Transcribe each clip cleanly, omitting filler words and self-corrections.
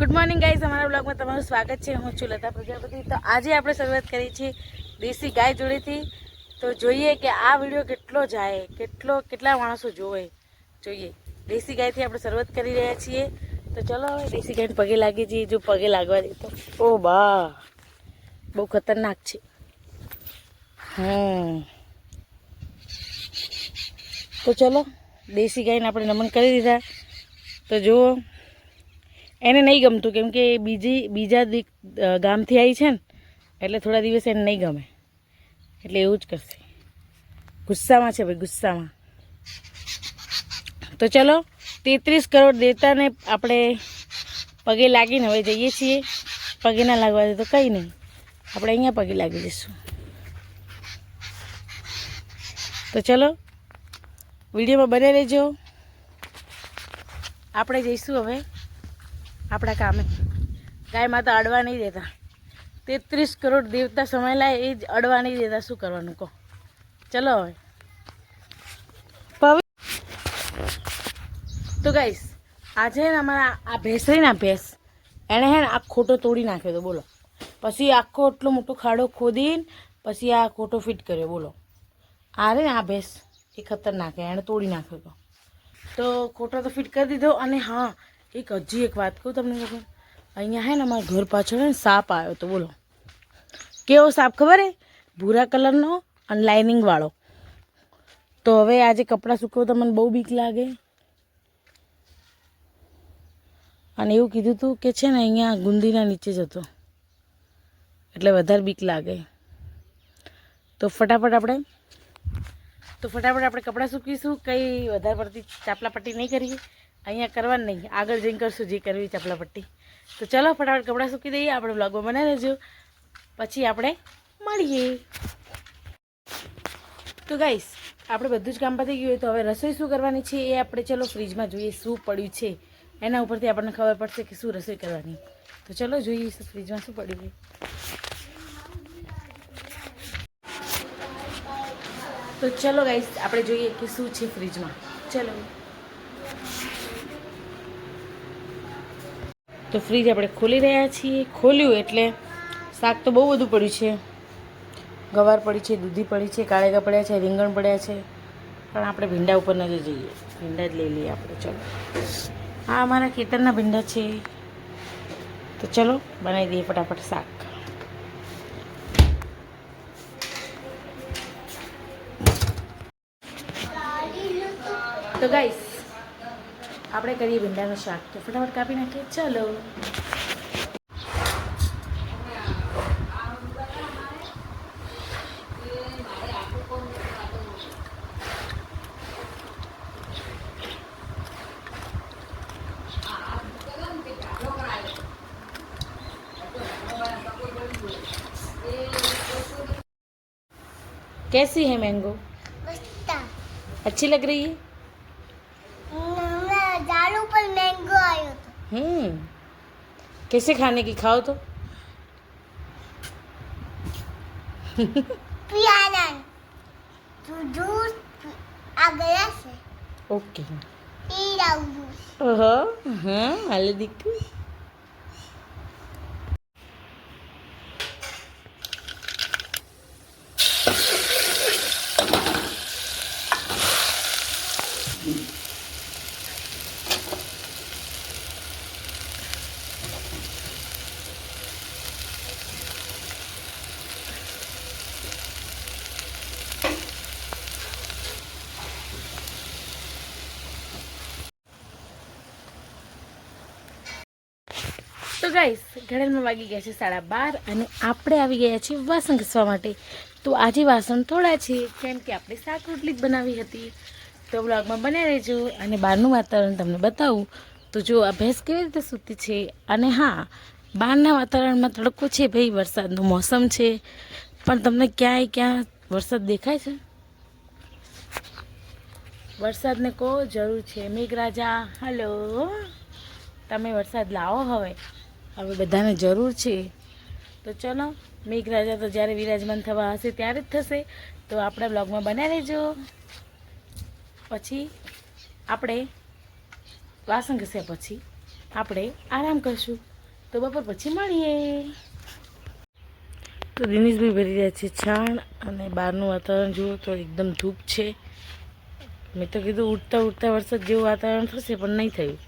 Good morning guys, અમારા બ્લોગમાં તમારું સ્વાગત છે. હું છું લતા પ્રજાપતિ. તો આજે આપણે શરૂઆત કરી છે દેશી ગાય જોડેથી. તો જોઈએ કે આ વિડીયો કેટલો જાય, કેટલા માણસો જોઈએ. દેશી ગાયથી આપણે શરૂઆત કરી રહ્યા છીએ. તો ચલો હવે દેશી ગાયને પગે લાગી જઈએ. જો પગે લાગવા દે તો ઓ બા બહુ ખતરનાક છે. તો ચલો દેશી ગાયને આપણે નમન કરી દીધા. તો જુઓ, એને નહીં ગમતું કેમ કે બીજા ગામથી આવી છે ને, એટલે થોડા દિવસ એને નહીં ગમે, એટલે એવું જ કરશે. ગુસ્સામાં છે ભાઈ, ગુસ્સામાં. તો ચલો 33 કરોડ દેવતાને આપણે પગે લાગીને હવે જઈએ છીએ. પગે ના લાગવા દે તો કંઈ નહીં, આપણે અહીંયા પગે લાગી જઈશું. તો ચલો વિડીયોમાં બને રહેજો. આપણે જઈશું હવે આપણા કામે. ગાય માતા અડવા નહીં દેતા. 33 કરોડ દેવતા સમાયેલા, એ જ અડવા નહીં દેતા. શું કરવાનું કહો? ચલો હવે. તો ગાઈસ, આજે ને અમારા આ ભેંસ રહી ને, ભેંસ એણે હે ને આ ખોટો તોડી નાખ્યો હતો. બોલો, પછી આખો એટલો મોટો ખાડો ખોદીને પછી આ ખોટો ફિટ કર્યો. બોલો, આ રે ને આ ભેંસ એ ખતરનાક, એણે તોડી નાખ્યો હતો. તો ખોટો તો ફિટ કરી દીધો. અને હા, હજી એક વાત કહું તમને ખબર, અહીંયા હે ને અમારા ઘર પાછળ ને સાપ આવ્યો હતો. બોલો, કેવો સાપ ખબર હે? ભૂરા કલરનો અને લાઇનિંગવાળો. તો હવે આજે કપડાં સૂકવતા મને બહુ બીક લાગે. અને એવું કીધું હતું કે છે ને અહીંયા ગુંદીના નીચે જ હતો, એટલે વધારે બીક લાગે. તો ફટાફટ આપણે કપડાં સૂકવીશું. કંઈ વધારે પડતી ચાપલાપટ્ટી નહીં કરીએ. અહીંયા કરવાની નહીં, આગળ જઈને કરશું જે કરવી ચાપલાપટ્ટી. તો ચલો ફટાફટ કપડાં સૂકી દઈએ. આપણે બ્લોગમાં બનાવી લેજો, પછી આપણે મળીએ. તો ગાઈસ, આપણે બધું જ કામ પતી ગયું હોય તો હવે રસોઈ શું કરવાની છે એ આપણે ચલો ફ્રીજમાં જોઈએ શું પડ્યું છે. એના ઉપરથી આપણને ખબર પડશે કે શું રસોઈ કરવાની. તો ચલો જોઈએ ફ્રીજમાં શું પડ્યું છે. તો ચલો ગાઈસ, આપણે જોઈએ કે શું છે ફ્રીજમાં. ચલો. તો ફ્રીજ આપણે ખોલી રહ્યા છીએ. ખોલ્યું એટલે શાક તો બહુ બધું પડ્યું છે. ગવાર પડી છે, દૂધી પડી છે, કાળેગા પડ્યા છે, રીંગણ પડ્યા છે. પણ આપણે ભીંડા ઉપર નજર જઈએ. ભીંડા જ લઈ લઈએ આપણે. ચલો, આ અમારા ખેતરના ભીંડા છે. તો ચલો બનાવી દઈએ ફટાફટ શાક. તો ગાઈસ, આપણે કરીએ ભીંડાનું શાક. તો ફટાફટ કાપી નાખીએ. ચલો. कैसी है मैंगो? अच्छी लग रही है? दारू पर मैंगो आयो तो कैसे खाने की? खाओ तो. पियाना तू जूस आ गया से. ओके. पी रहा हूँ जूस. हाँ, हाले दिख. તો ગાઈસ, ઘડિયાળમાં વાગી ગયા છે 12:30 અને આપણે આવી ગયા છીએ વાસણ ઘસવા માટે. તો આજે વાસણ થોડા છે કેમ કે આપણે શાક રોટલી જ બનાવી હતી. તો બ્લોગમાં બને રહેજો અને બહારનું વાતાવરણ તમને બતાવું. તો જો આ ભેંસ કેવી રીતે સૂતી છે. અને હા, બહારના વાતાવરણમાં તડકો છે ભાઈ, વરસાદનું મોસમ છે, પણ તમને ક્યાં વરસાદ દેખાય છે? વરસાદને કહો જરૂર છે. મેઘરાજા, હલો, તમે વરસાદ લાવો. હવે બધાને જરૂર છે. તો ચલો, મેઘરાજા તો જ્યારે વિરાજમાન થવા હશે ત્યારે જ થશે. તો આપણા બ્લોગમાં બન્યા રહેજો. પછી આપણે વાસણ ઘસ્યા પછી આપણે આરામ કરશું. તો બપોર પછી મળીએ. તો દિનેશભાઈ ભરી રહ્યા છે છાણ અને બહારનું વાતાવરણ જુઓ તો એકદમ ધૂપ છે. મેં તો કીધું ઉઠતા ઉઠતા વરસાદ જેવું વાતાવરણ થશે પણ નહીં થયું.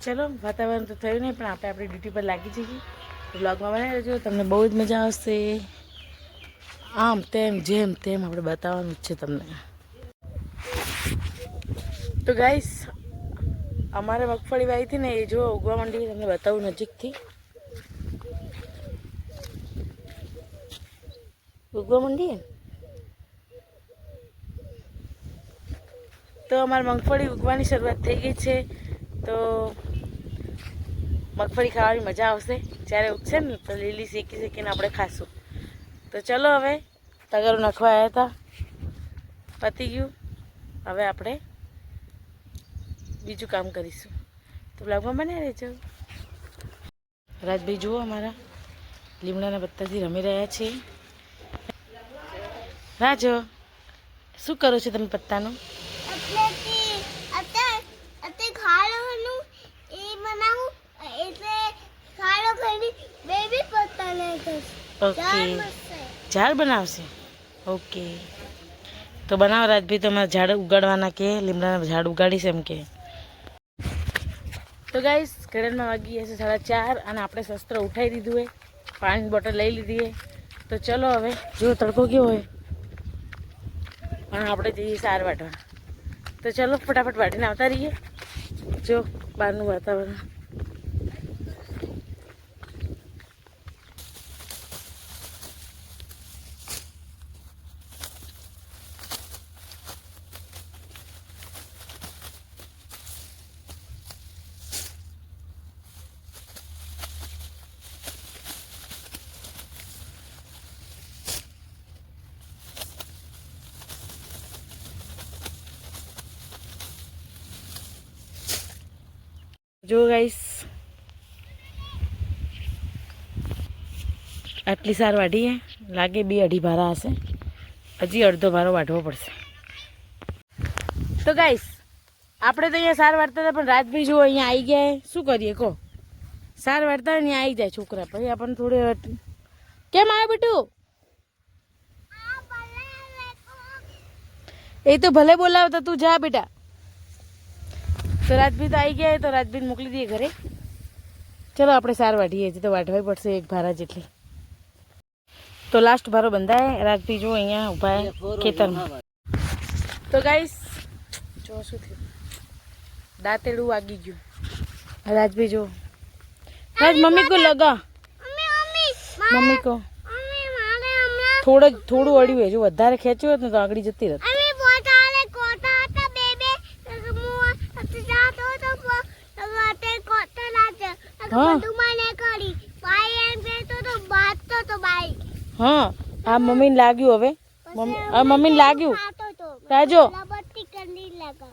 ચલો વાતાવરણ તો થયું નહીં પણ આપણે આપણી ડ્યુટી પર લાગી જઈએ. બ્લોગમાં બનાવી રહેજો, તમને બહુ જ મજા આવશે. આમ તેમ જેમ તેમ આપણે બતાવવાનું જ છે તમને. તો ગાઈસ અમારે મગફળી વાવી હતી ને એ જો ઉગવા માંડી, તમને બતાવું નજીકથી. ઉગવા માંડીએ તો અમારી મગફળી ઉગવાની શરૂઆત થઈ ગઈ છે. તો મગફળી ખાવાની મજા આવશે જ્યારે ઉગશે ને તો લીલી શેકી શેકીને આપણે ખાશું. તો ચલો હવે તગારો નાખવા આવ્યા હતા, પતી ગયું. હવે આપણે બીજું કામ કરીશું. તો બ્લોગમાં બનાવી રહેજો. રાજભાઈ જુઓ અમારા લીમડાના પત્તાથી રમી રહ્યા છે. રાજો શું કરો છો તમે પત્તાનું? એટલે ખાડોનું એ બનાવું એટલે ખાડો કરી બેબી પત્તા નાખશે. ઓકે ઝાડ બનાવશે. ઓકે તો બનાવો રાજભાઈ. તો અમારા ઝાડ ઉગાડવાના કે લીમડાના ઝાડ ઉગાડીશ એમ કે. તો ગાઈસ ઘડિયાળમાં વાગી હશે 4:30 અને આપણે શસ્ત્ર ઉઠાવી દીધું હોય, પાણીની બોટલ લઈ લીધી હોય. તો ચલો હવે જો તડકો કેવો હોય અને આપણે જઈએ સાર વાટવા. તો ચલો ફટાફટ વાટીને આવતા રહીએ. જો બહારનું વાતાવરણ. જો ગાઈસ આટલી સાર વાઢીએ, લાગે 2-2.5 ભારા હશે. હજી અડધો ભારો વાઢવો પડશે. તો ગાઈસ આપણે તો અહીંયા સાર વાળતા હતા પણ રાજભાઈ જો અહીંયા આવી ગયા. શું કરીએ કહો? સાર વાળતા હોય ને આવી જાય છોકરા, પછી આપણને થોડી કેમ આવે બેટું? એ તો ભલે બોલાવતા, તું જા બેટા. તો રાજભાઈ તો આવી ગયા, તો રાજભાઈને મોકલી દઈએ ઘરે. ચલો આપણે સાર વાઢીએ. હજી તો વાઢવાઈ પડશે 1 ભારા જેટલી. તો લાસ્ટ ભારો બંધાય. રાજભાઈ જો અહીંયા ઊભા ખેતરમાં. તો ગાઈસ જો શું થયું, દાંતેડું વાગી ગયું. રાજભાઈ જો રાજ મમ્મી કો લગા, મમ્મી કો થોડું અડ્યું હોય. જો વધારે ખેંચ્યું હોત ને તો આગળ જતી રહેત. હા આ મમ્મીને લાગ્યું. હવે મમ્મીને લાગ્યું.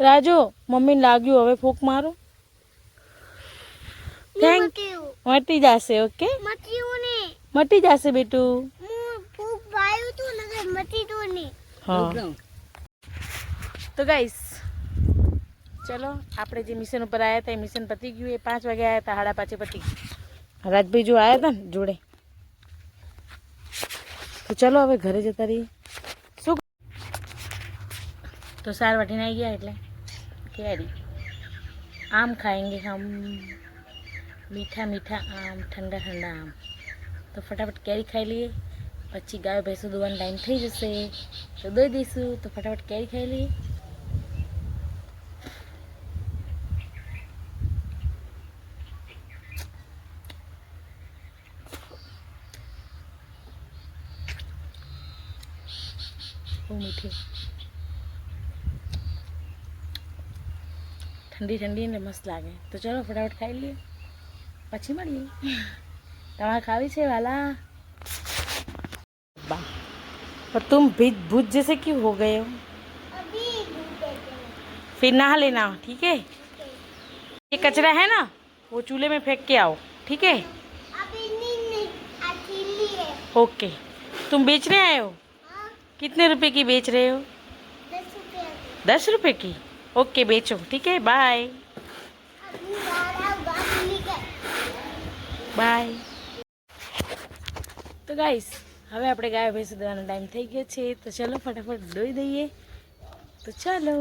રાજો મમ્મીને લાગ્યું. હવે ફૂંક મારો. થેન્ક મટી જશે. ઓકે મટી જશે બેટું. હા તો ગાઈસ ચલો આપણે જે મિશન ઉપર આવ્યા હતા એ મિશન પતી ગયું. એ 5 વાગે આવ્યા હતા, 5:30 પતી ગયું. રાજભાઈ જો આવ્યા હતા ને જોડે. તો ચલો હવે ઘરે જતા રહીએ. શું તો સાર વાટીને આવી ગયા એટલે કેરી આમ ખાएंगे हम, મીઠા મીઠા આમ, ઠંડા ઠંડા આમ. તો ફટાફટ કેરી ખાઈ લઈએ, પછી ગાયો ભેંસો દોવાનો ટાઈમ થઈ જશે તો દોઈ દઈશું. તો ફટાફટ કેરી ખાઈ લઈએ. બહુ મીઠી, ઠંડી ઠંડી ને મસ્ત લાગે. તો ચલો ફટાફટ ખાઈ લઈએ, પછી મળીએ. તમારે ખાવી છે वाला? पर तुम भूत जैसे क्यों हो गए हो? फिर नहा लेना, ठीक है? ये कचरा है ना, वो चूल्हे में फेंक के आओ, ठीक है? ओके. तुम बेचने आए हो? कितने रुपए की बेच रहे हो? 10 रुपए की. ओके बेचो, ठीक है? बाय. બાય. તો ગાઈસ હવે આપણે ગાય ભેંસ દોવાનો ટાઈમ થઈ ગયો છે, તો ચલો ફટાફટ દોઈ દઈએ. તો ચાલો.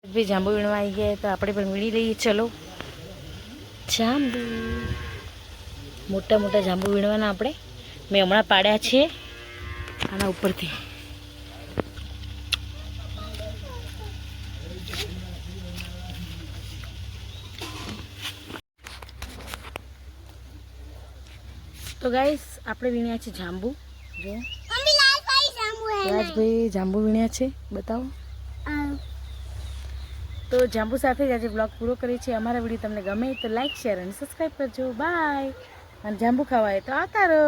ભાઈ જાંબુ વીણવા આવી ગયા, તો આપણે પણ વીણી લઈએ. ચલો. જાંબુ મોટા મોટા જાંબુ વીણવાના આપણે. મેં હમણાં પાડ્યા છે આના ઉપરથી. તો ગાઈસ આપણે વીણ્યા છે જાંબુ. જો મમ્મી લાલભાઈ જાંબુ હે રાજભાઈ જાંબુ વીણ્યા છે, બતાવો. તો જાંબુ સાથે જ આજે બ્લોગ પૂરો કરીએ છીએ. અમારા વિડીયો તમને ગમે તો લાઈક, શેર અને સબસ્ક્રાઈબ કરજો. બાય. અને જાંબુ ખાવા હોય તો આવતા રહો.